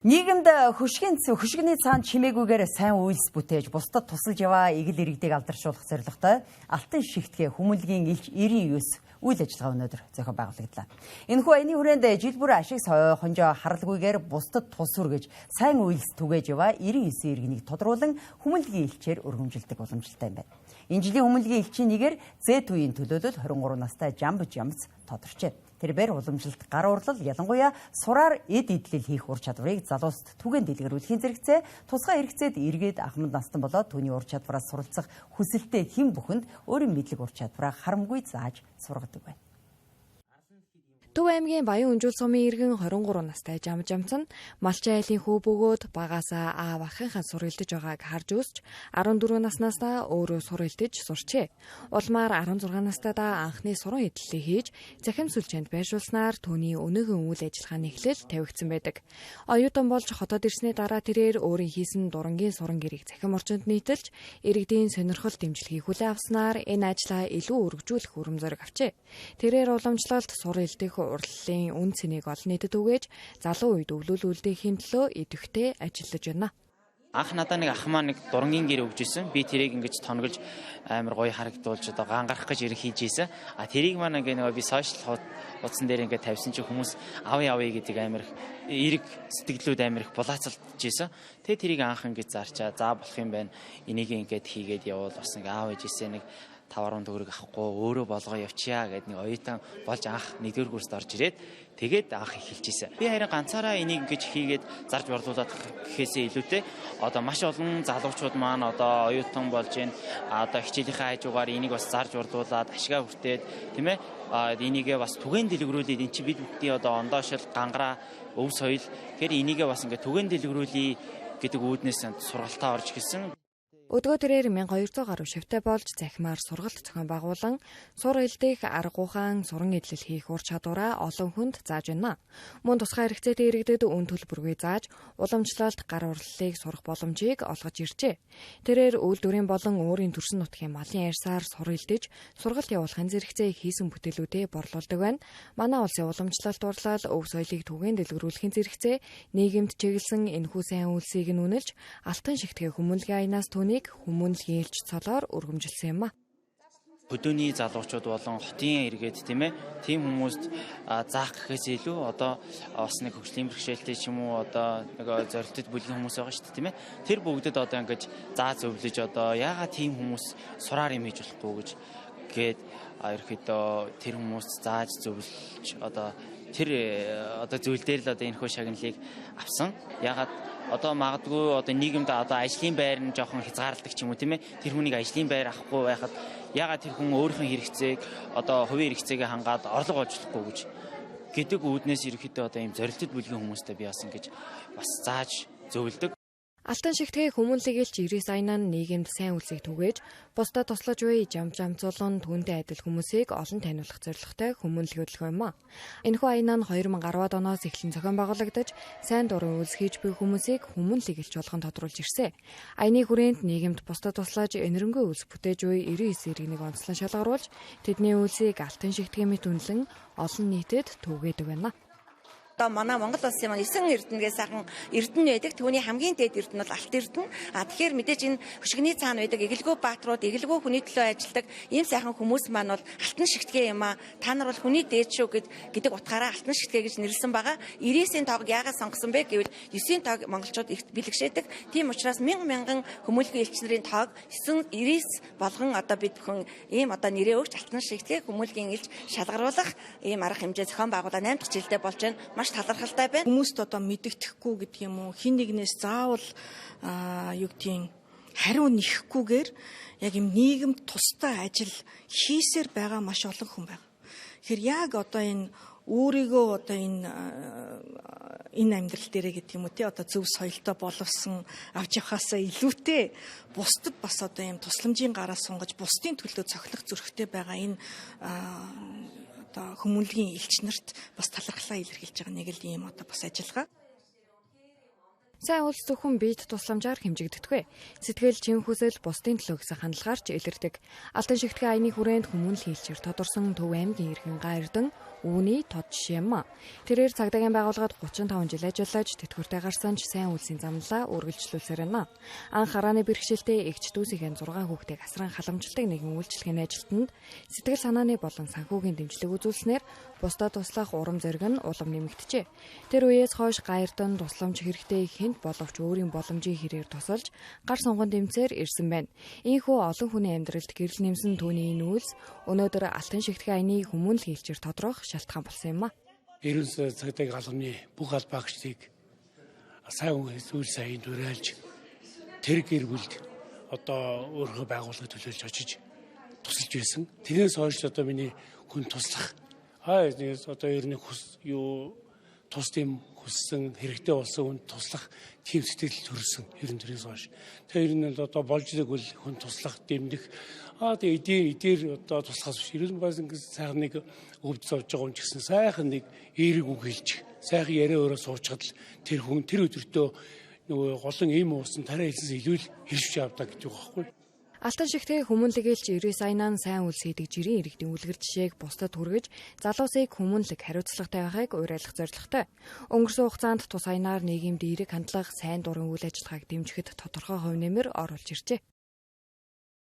Нийгэмд хөшгөний цаанд чимээгүйгээр сайн үйлс бүтээж бусдад тусалж яваа эгэл иргэдийг алдаршуулах зорилготой Алтан шигтгэе хүмүүнлэгийн элч 99 үйл ажиллагаа өнөөдөр зохион байгуулагдлаа. Энэхүү аяны хүрээнд жил бүр ашиг хонжоо харалгүйгээр бусдад тус үргэж сайн үйлс түгээж яваа 99 иргэнийг тодруулан хүмүүнлэгийн элчээр өргөмжилдэг уламжлалтай юм байна. Энэ жилийн хүмүүнлэгийн элчийн нэгээр Z үеийн төлөөлөл 23 настай Жамб Жамц тодорчээ. Тэрээр уламжлалт гар урлал ялангуяа сураар эд идлэл хийх ур чадварыг залууст түгээн дэлгэрүүлэхийн зэрэгцээ тусгай хэрэгцээд эргээд ахмад настан болоод түүний ур чадвараас суралцах хүсэлтэй хэн бүхэнд өөрийн мэдлэг ур чадвараа харамгүй зааж сургадаг байна. Төв аймгийн Баян Өнжүүл сумын иргэн 23 настай Жамб Жамц нь малчин айлын хүү бөгөөд багаасаа аав ахынхаа сур элдэж байгааг харж үзэж 14 наснаас өөрөө сур элдэж сурчээ. Улмаар 16 настайдаа анхны суран эдлэлээ хийж захим сүлжээнд байршуулснаар түүний өнөөгийн үйл ажиллагааны эхлэл тавигдсан байдаг. Оюутан болж хотод ирсний дараа тэрээр өөрийн хийсэн дурангийн суран гэрийг захим орчинд нийтэлж иргэдийн сонирхол дэмжлэгийг хүлээн авснаар энэ ажлаа илүү өргөжүүлэх үрэм зориг авчээ. Тэрээр уламжлалт сур элдэх урлагийн үн цэнийг олон нийтэд түгээж залуу үед өвлөл үлдээхийн төлөө идэвхтэй ажиллаж байна. Анх надаа нэг ах маань нэг дурангийн гэр өгж исэн. Би тэрийг ингэж тонголж амар гоё харагдуулж одоо гангарах гэж ирэх хийж исэн. Тэрийг маань ингээ нэг би сошиал хуудсан дээр ингээ тавьсан чи хүмүүс авъя гэдэг амар эрг сэтгэлүүд амар их булаацалж исэн. Тэрийг анх ингээ зарчаа за болох юм байна. Энийг ингээд хийгээд явуул бас ингээ аав ээжээсээ нэг 5 төгрөг авахгүй өөрөө болгоо явчаа гэдэг нэг оюутан болж анх 1-р курст орж ирээд тэгээд анх эхэлж ийсэн. Би харин ганцаараа энийг ингэж хийгээд зарж борлуулад гэхээсээ илүүтэй одоо маш олон залуучууд маань одоо оюутан болж гин одоо хичээлийнхээ хажуугаар энийг бас зарж борлуулад ашигаа хүртээд тийм ээ энийгээ бас түгээн дэлгэрүүлээд эн чинь бид бүхний одоо ондоошил гангараа өв соёл тэгэхээр энийгээ бас ингээ түгээн дэлгэрүүлээ гэдэг үүднээс сургалтаа орж ирсэн. Өдгөө тэрээр 1200 гаруй шивтэй болж захимаар сургалт зохион байгуулан сур элдэх аргуухан суран эдлэл хийх ур чадвараа олон хүнд зааж байна. Мөн тусгай хэрэгцээтэй иргэдэд үн төлбөргүй зааж уламжлалт гар урлалыг сурах боломжийг олгож иржээ. Тэрээр үйлдвэрийн болон өөрийн төрсөн нутгийн малын ярьсаар сур элдэж сургалт явуулахын зэрэгцээ хийсэн бүтээлүүдэд борлуулдаг байна. Манай улсын уламжлалт урлал өв соёлыг түгээн дэлгэрүүлэхийн зэрэгцээ нийгэмд чиглэсэн энэхүү сайн үйлсийг нь үнэлж Алтан шигтгэе хүмүүнлэгийн аянаас түүнийг хүмүүнлэгийн элч цолоор өргөмжилсөн юм а. Хөдөөний залуучууд болон хотын иргэд тийм ээ тийм хүмүүст заах гэхээс илүү одоо бас нэг хөгжлийн бэрхшээлтэй ч юм уу одоо нэг зорилттой бүлгийн хүмүүс байгаа шүү дээ тийм ээ тэр бүгдэд одоо ингэж заа зөвлөж одоо яагаад тийм хүмүүс сураар юм хийж болохгүй гэж гээд ерөөхдөө тэр хүмүүс зааж зөвлөж одоо тэр одоо зүйл дээр л одоо энэ хөө шагналыг авсан. Ягаад одоо магадгүй одоо нийгэмд одоо ажлын байр нь жоохон хязгаарладаг ч юм уу тийм ээ тэр хүнийг ажлын байр авахгүй байхад ягаад тэр хүн өөрийнхөө хэрэгцээг одоо хувийн хэрэгцээгээ хангаад орлого олж болохгүй гэж гэдэг үүднээс ерөөхдөө одоо ийм зорилттой бүлгийн хүмүүстэй би бас ингэж бас зааж зөвлөдөг. Алтан шигтгэе хүмүүнлэгийн элч 99 аянаа нийгэмд сайн үйлсийг түгээж бусдад туслаж буй Жамб Жамцуулан түүнтэй адил хүмүүсийг олон таниулах зорилготой хүмүүнлэг хөдөлгөөн юм а. Энэхүү аянаа нь 2010-ад оноос эхлэн зохион байгуулагдаж сайн дурын үйлс хийж буй хүмүүсийг хүмүүнлэг элч болгон тодруулж ирсэн. Аяны хүрээнд нийгэмд бусдад туслаж энэрэнгүй үйлс бүтээж буй 99 иргэнийг онцлон шалгаруулж тэдний үйлсийг Алтан шигтгэе мэт үнэлэн олон нийтэд түгээдэг байна. Манай Монгол улсын маань 9 эрдэнэгээс сайхан эрдэнэ байдаг. Түүний хамгийн дээд эрдэнэ бол Алт эрдэнэ. Тэгэхээр мэдээж энэ хөшгөний цаана байдаг эгэлгүй бааtruуд, эгэлгүй хүний төлөө ажилладаг ийм сайхан хүмүүс маань бол Алтан шигтгэе юм а. Та нар бол хүний дээд шүү гэдэг утгаараа Алтан шигтгэе гэж нэрлсэн байгаа. 99-ийн тоог яагаад сонгосон бэ гэвэл 9-ийн тоог монголчууд их бэлгшээдэг. Тийм учраас мянган хүмүүнлэгийн элч нарын тоог 99 болгон одоо бид бүхэн ийм одоо нэрээ өгч Алтан шигтгэе хүмүүнлэгийн элч шалгаруулах ийм арга хэмжээ зохион байгуулаад 8 дахь жилдээ болж байна. Талархалтай байна. Хүмүүст одоо мэддэхгүй гэдэг юм уу хин нэгнээс заавал юу гэдгийг хариу нэхгүйгээр яг юм нийгэмд тустай ажил хийсээр байгаа маш олон хүн байна. Тэгэхээр яг одоо энэ өөрийгөө одоо энэ амьдрал дээрээ гэдэг юм уу тий одоо зөв соёлтой боловсон авч явахаасаа илүүтэй бусдад бас одоо ийм тусламжийн гараа сунгаж бусдын төлөө цохилох зүрхтэй байгаа энэ одоо хүмүүнлэгийн элч нарт бас талархлаа илэрхийлж байгаа нэг л ийм одоо бас ажиллагаа. Сайн үйлс зөвхөн биед тусламжаар хэмжигддэггүй. Сэтгэл, чин хүсэл, бусдын төлөө гэсэн хандлагаар ч илэрдэг. Алтан шигтгэн аяны хүрээнд хүмүүн л хийлчээр тодорсон Төв аймгийн иргэн Гайрдан үүний тод жишээ юм. Тэрээр цагдаагийн байгууллагад 35 жил ажиллаж тэтгэвртэй гарсан ч сайн үйлсийн замналаа үргэлжлүүлсээр байна. Анх харааны бэрхшээлтэй эгч дүүсийн 6 хүүхдийг асран халамжилдаг нэгэн үйлчлэгээний ажилтнанд сэтгэл санааны болон санхүүгийн дэмжлэг үзүүлснээр бусдад туслах урам зориг нь улам нэмэгдэжээ. Тэр үеэс хойш Гайрдан тусламж хэрэгтэй хэнд боловч өөрийн боломжийн хэрээр тусалж гар сунган дэмцээр ирсэн байна. Ийхүү олон хүний амьдралд гэрэл нэмсэн түүний энэ үйлс өнөөдөр алтан шигтгэн аяны хүмүүн л хийлчээр тодрох шалтгаан болсон юм а. Эрүүл цагдаагийн албаны бүх албаагчдыг сайн үйл сайн дуурайлж тэр гэр бүлд одоо өөрийнхөө байгууллагыг төлөөлж очиж тусалж байсан. Тэрнээс хойш одоо миний хүн туслах одоо ер нь тус тийм хүссэн хэрэгтэй болсон хүн туслах тийм сэтгэл төрсөн ер нь тэрнээс хойш. Тэр нь одоо болж идэг үл хүн туслах дэмдэх тэгээ эдгээр одоо туслахаас биш ер нь бас ингэ сайхан нэг өвд зовж байгаа юм ч гэсэн сайхан нэг эерэг үг хэлж сайхан яриа өрөө суучгаад л тэр хүн тэр өдөртөө нөгөө голон ийм уусан тарай хэлсээс илүү л хэлж авдаг гэж байгаа байхгүй. Алтан шигтгэн хүмүүнлэгэлж 99 аянаа сайн үйлс хийдэг жирийн иргэдийн үлгэр жишээг бусдад хүргэж залуусыг хүмүүнлэг хариуцлагатай байхыг уриалгах зорилготой. Өнгөрсөн хугацаанд тус аянаар нийгэмд эерэг хандлага, сайн дурын үйл ажиллагааг дэмжихэд тодорхой хувь нэмэр оруулж иржээ.